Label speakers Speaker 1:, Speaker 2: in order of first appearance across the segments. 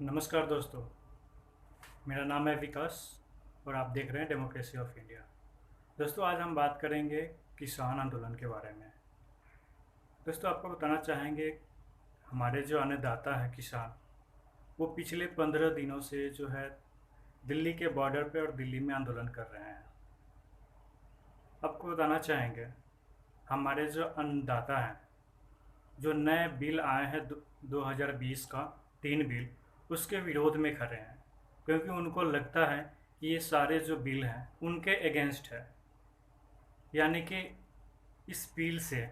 Speaker 1: नमस्कार दोस्तों, मेरा नाम है विकास और आप देख रहे हैं डेमोक्रेसी ऑफ इंडिया। दोस्तों, आज हम बात करेंगे किसान आंदोलन के बारे में। दोस्तों, आपको बताना चाहेंगे हमारे जो अन्नदाता हैं किसान, वो पिछले 15 दिनों से जो है दिल्ली के बॉर्डर पे और दिल्ली में आंदोलन कर रहे हैं। आपको बताना चाहेंगे हमारे जो अन्नदाता हैं, जो नए बिल आए हैं 2020 का 3 बिल, उसके विरोध में खड़े हैं, क्योंकि उनको लगता है कि ये सारे जो बिल हैं उनके अगेंस्ट है। यानी कि इस बिल से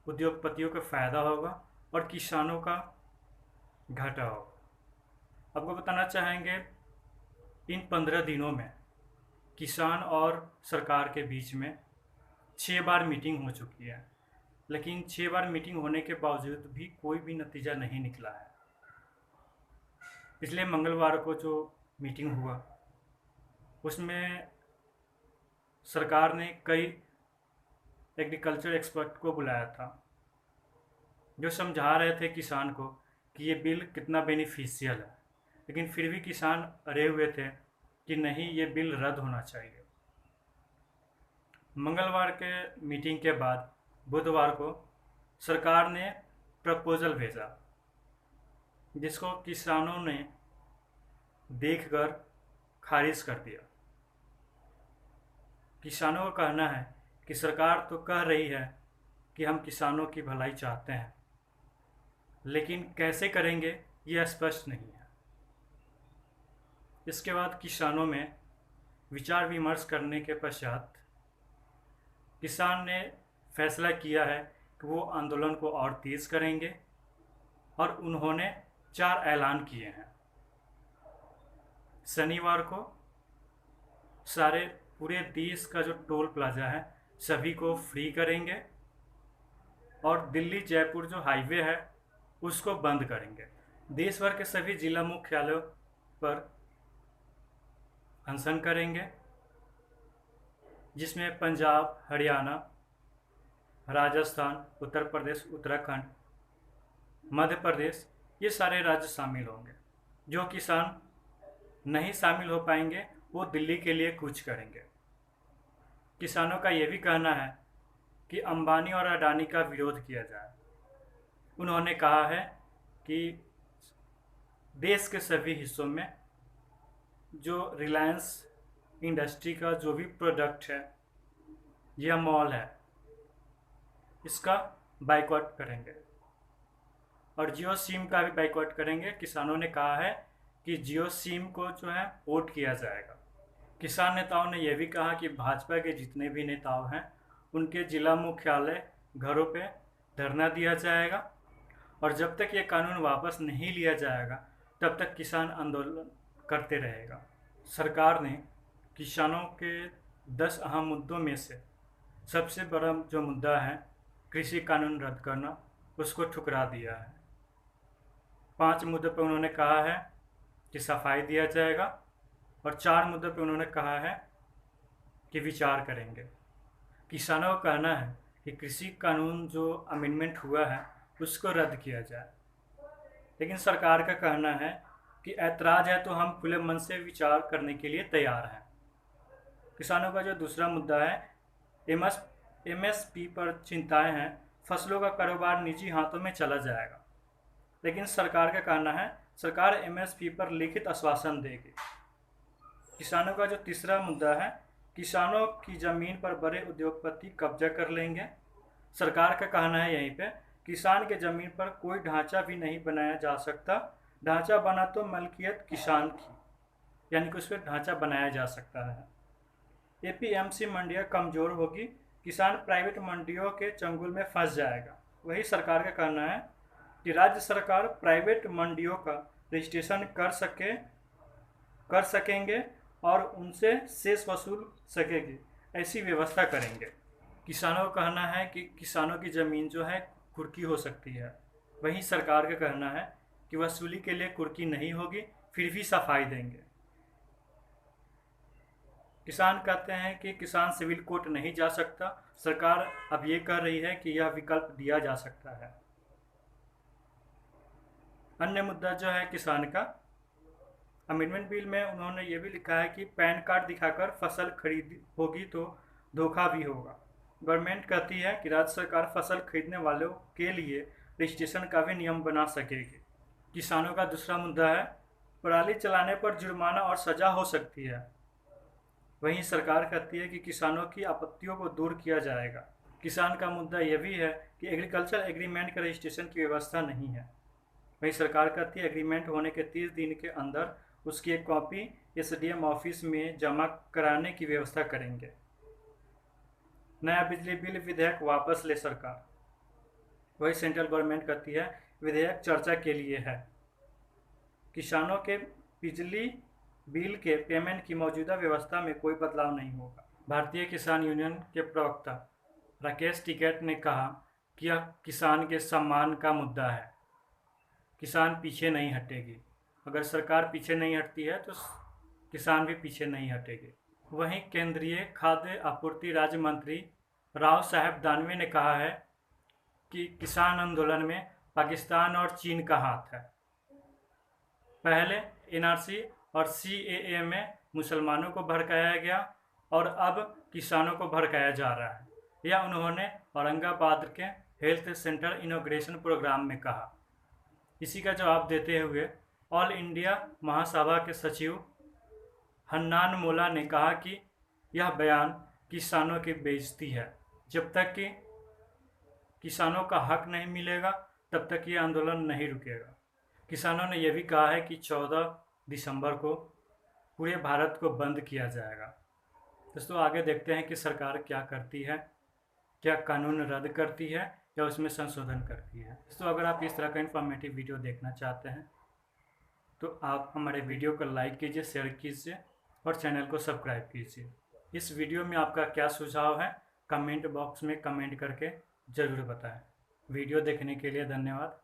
Speaker 1: उद्योगपतियों को फ़ायदा होगा और किसानों का घाटा होगा। आपको बताना चाहेंगे इन 15 दिनों में किसान और सरकार के बीच में 6 बार मीटिंग हो चुकी है, लेकिन 6 बार मीटिंग होने के बावजूद भी कोई भी नतीजा नहीं निकला है। पिछले मंगलवार को जो मीटिंग हुआ उसमें सरकार ने कई एग्रीकल्चर एक्सपर्ट को बुलाया था, जो समझा रहे थे किसान को कि ये बिल कितना बेनिफिशियल है, लेकिन फिर भी किसान अड़े हुए थे कि नहीं, ये बिल रद्द होना चाहिए। मंगलवार के मीटिंग के बाद बुधवार को सरकार ने प्रपोज़ल भेजा, जिसको किसानों ने देखकर खारिज कर दिया। किसानों का कहना है कि सरकार तो कह रही है कि हम किसानों की भलाई चाहते हैं, लेकिन कैसे करेंगे ये स्पष्ट नहीं है। इसके बाद किसानों में विचार विमर्श करने के पश्चात किसान ने फैसला किया है कि वो आंदोलन को और तेज़ करेंगे और उन्होंने 4 ऐलान किए हैं। शनिवार को सारे पूरे देश का जो टोल प्लाजा है सभी को फ्री करेंगे और दिल्ली जयपुर जो हाईवे है उसको बंद करेंगे। देश भर के सभी जिला मुख्यालयों पर अनशन करेंगे, जिसमें पंजाब, हरियाणा, राजस्थान, उत्तर प्रदेश, उत्तराखंड, मध्य प्रदेश, ये सारे राज्य शामिल होंगे। जो किसान नहीं शामिल हो पाएंगे वो दिल्ली के लिए कूच करेंगे। किसानों का ये भी कहना है कि अंबानी और अडानी का विरोध किया जाए। उन्होंने कहा है कि देश के सभी हिस्सों में जो रिलायंस इंडस्ट्री का जो भी प्रोडक्ट है या मॉल है, इसका बाइकआउट करेंगे और जियो सिम का भी बाइकआउट करेंगे। किसानों ने कहा है कि जियो सिम को जो है वोट किया जाएगा। किसान नेताओं ने यह भी कहा कि भाजपा के जितने भी नेताओं हैं उनके जिला मुख्यालय घरों पे धरना दिया जाएगा और जब तक ये कानून वापस नहीं लिया जाएगा तब तक किसान आंदोलन करते रहेगा। सरकार ने किसानों के 10 अहम मुद्दों में से सबसे बड़ा जो मुद्दा है कृषि कानून रद्द करना, उसको ठुकरा दिया है। 5 मुद्दों पर उन्होंने कहा है कि सफाई दिया जाएगा और 4 मुद्दों पर उन्होंने कहा है कि विचार करेंगे। किसानों का कहना है कि कृषि कानून जो अमेंडमेंट हुआ है उसको रद्द किया जाए, लेकिन सरकार का कहना है कि ऐतराज़ है तो हम खुले मन से विचार करने के लिए तैयार हैं। किसानों का जो दूसरा मुद्दा है एमएसपी पर चिंताएं हैं। फसलों का कारोबार निजी हाथों में चला जाएगा, लेकिन सरकार का कहना है सरकार एमएसपी पर लिखित आश्वासन देगी। किसानों का जो तीसरा मुद्दा है, किसानों की ज़मीन पर बड़े उद्योगपति कब्जा कर लेंगे। सरकार का कहना है यहीं पे किसान के ज़मीन पर कोई ढांचा भी नहीं बनाया जा सकता। ढांचा बना तो मलकियत किसान की, यानी कि उस पर ढांचा बनाया जा सकता है। एपीएमसी मंडियाँ कमज़ोर होगी, किसान प्राइवेट मंडियों के चंगुल में फंस जाएगा। वही सरकार का कहना है कि राज्य सरकार प्राइवेट मंडियों का रजिस्ट्रेशन कर सकेंगे और उनसे शेष वसूल सकेगी, ऐसी व्यवस्था करेंगे। किसानों का कहना है कि किसानों की ज़मीन जो है कुर्की हो सकती है। वहीं सरकार का कहना है कि वसूली के लिए कुर्की नहीं होगी, फिर भी सफाई देंगे। किसान कहते हैं कि किसान सिविल कोर्ट नहीं जा सकता। सरकार अब ये कह रही है कि यह विकल्प दिया जा सकता है। अन्य मुद्दा जो है किसान का, अमेंडमेंट बिल में उन्होंने ये भी लिखा है कि पैन कार्ड दिखाकर फसल खरीद होगी तो धोखा भी होगा। गवर्नमेंट कहती है कि राज्य सरकार फसल खरीदने वालों के लिए रजिस्ट्रेशन का भी नियम बना सकेगी। किसानों का दूसरा मुद्दा है पराली चलाने पर जुर्माना और सजा हो सकती है। वहीं सरकार कहती है कि किसानों की आपत्तियों को दूर किया जाएगा। किसान का मुद्दा यह भी है कि एग्रीकल्चर एग्रीमेंट का रजिस्ट्रेशन की व्यवस्था नहीं है। वहीं सरकार कहती है एग्रीमेंट होने के 30 दिन के अंदर उसकी एक कॉपी एसडीएम ऑफिस में जमा कराने की व्यवस्था करेंगे। नया बिजली बिल विधेयक वापस ले सरकार। वही सेंट्रल गवर्नमेंट कहती है विधेयक चर्चा के लिए है। किसानों के बिजली बिल के पेमेंट की मौजूदा व्यवस्था में कोई बदलाव नहीं होगा। भारतीय किसान यूनियन के प्रवक्ता राकेश टिकैत ने कहा कि यह किसान के सम्मान का मुद्दा है। किसान पीछे नहीं हटेगी। अगर सरकार पीछे नहीं हटती है तो किसान भी पीछे नहीं हटेगी। वहीं केंद्रीय खाद्य आपूर्ति राज्य मंत्री राव साहेब दानवे ने कहा है कि किसान आंदोलन में पाकिस्तान और चीन का हाथ है। पहले एनआरसी और सीएए में मुसलमानों को भड़काया गया और अब किसानों को भड़काया जा रहा है, यह उन्होंने औरंगाबाद के हेल्थ सेंटर इनॉग्रेशन प्रोग्राम में कहा। इसी का जवाब देते हुए ऑल इंडिया महासभा के सचिव हन्नान मोला ने कहा कि यह बयान किसानों की बेइज्जती है। जब तक कि किसानों का हक नहीं मिलेगा तब तक ये आंदोलन नहीं रुकेगा। किसानों ने यह भी कहा है कि 14 दिसंबर को पूरे भारत को बंद किया जाएगा। दोस्तों आगे देखते हैं कि सरकार क्या करती है, क्या कानून रद्द करती है या उसमें संशोधन करती है। दोस्तों अगर आप इस तरह का इन्फॉर्मेटिव वीडियो देखना चाहते हैं तो आप हमारे वीडियो को लाइक कीजिए, शेयर कीजिए और चैनल को सब्सक्राइब कीजिए। इस वीडियो में आपका क्या सुझाव है कमेंट बॉक्स में कमेंट करके ज़रूर बताएं। वीडियो देखने के लिए धन्यवाद।